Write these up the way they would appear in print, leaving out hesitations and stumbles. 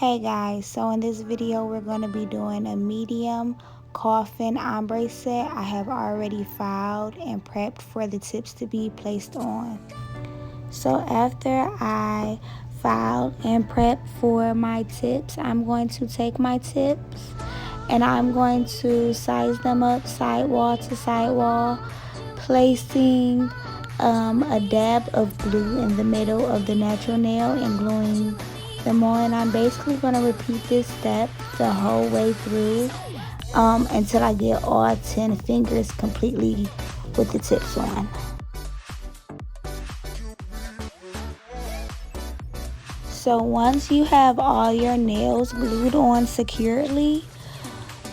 Hey guys, so in this video we're going to be doing a medium coffin ombre set. I have already filed and prepped for the tips to be placed on. So after I filed and prepped for my tips, I'm going to take my tips and I'm going to size them up sidewall to sidewall, placing a dab of glue in the middle of the natural nail and gluing them on. I'm basically going to repeat this step the whole way through until I get all 10 fingers completely with the tips on. So once you have all your nails glued on securely,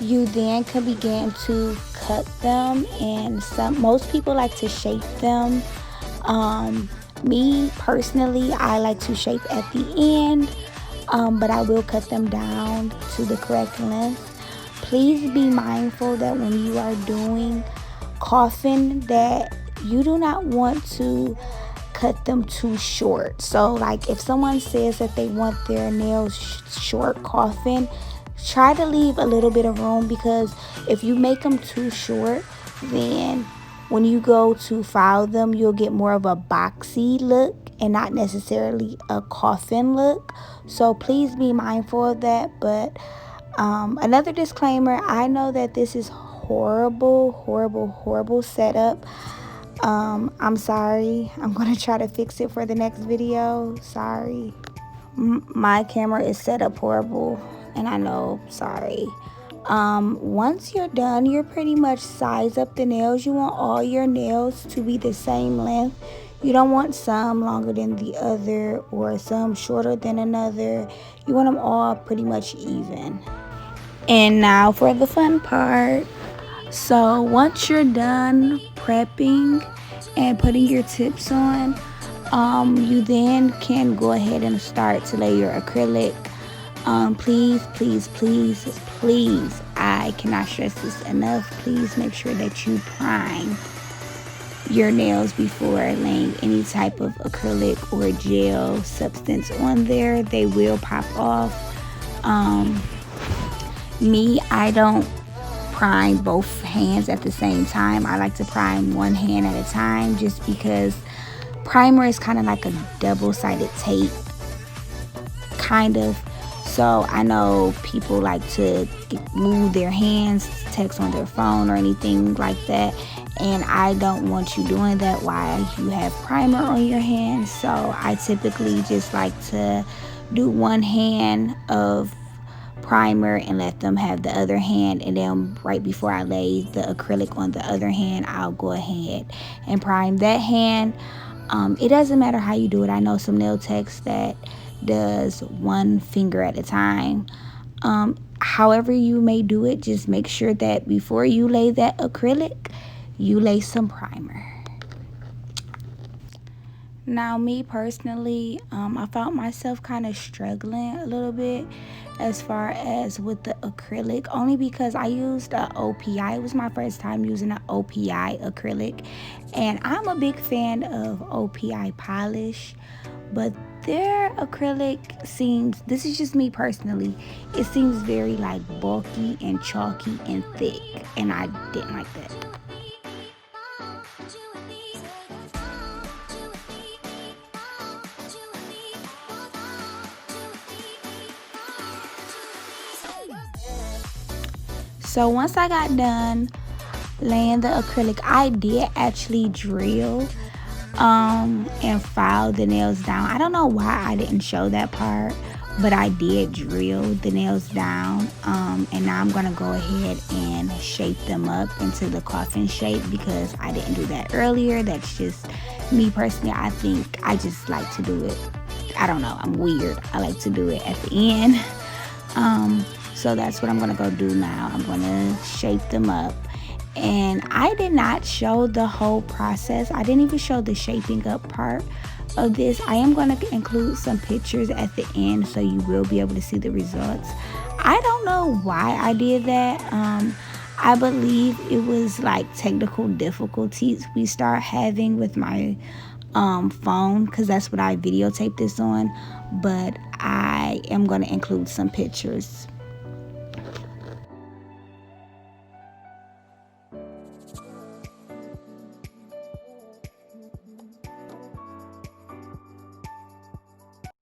you then can begin to cut them, and most people like to shape them. Me personally, I like to shape at the end, but I will cut them down to the correct length. Please be mindful that when you are doing coffin, that you do not want to cut them too short. So like if someone says that they want their nails short coffin, try to leave a little bit of room, because if you make them too short, then when you go to file them, you'll get more of a boxy look and not necessarily a coffin look. So please be mindful of that. But another disclaimer, I know that this is horrible setup. I'm sorry. I'm gonna try to fix it for the next video. Sorry. My camera is set up horrible, and I know, sorry. Once you're done, you're pretty much size up the nails. You want all your nails to be the same length. You don't want some longer than the other or some shorter than another. You want them all pretty much even. And now for the fun part. So once you're done prepping and putting your tips on, you then can go ahead and start to lay your acrylic. Please, I cannot stress this enough. Please make sure that you prime your nails before laying any type of acrylic or gel substance on there. They will pop off. I don't prime both hands at the same time. I like to prime one hand at a time, just because primer is kind of like a double-sided tape, kind of. So I know people like to move their hands, text on their phone or anything like that, and I don't want you doing that while you have primer on your hands. So I typically just like to do one hand of primer and let them have the other hand, and then right before I lay the acrylic on the other hand, I'll go ahead and prime that hand. It doesn't matter how you do it. I know some nail techs that does one finger at a time. However you may do it, just make sure that before you lay that acrylic, you lay some primer. Now, me personally, I found myself kind of struggling a little bit as far as with the acrylic, only because I used a OPI. It was my first time using an OPI acrylic, and I'm a big fan of OPI polish, but their acrylic seems, this is just me personally, it seems very like bulky and chalky and thick, and I didn't like that. So once I got done laying the acrylic, I did actually drill and file the nails down. I don't know why I didn't show that part, but I did drill the nails down. And now I'm gonna go ahead and shape them up into the coffin shape, because I didn't do that earlier. That's just me personally. I think I just like to do it, I don't know, I'm weird. I like to do it at the end. So that's what I'm gonna go do now. I'm gonna shape them up. And I did not show the whole process. I didn't even show the shaping up part of this. I am going to include some pictures at the end, so you will be able to see the results. I don't know why I did that. I believe it was like technical difficulties we start having with my phone, because that's what I videotaped this on. But I am going to include some pictures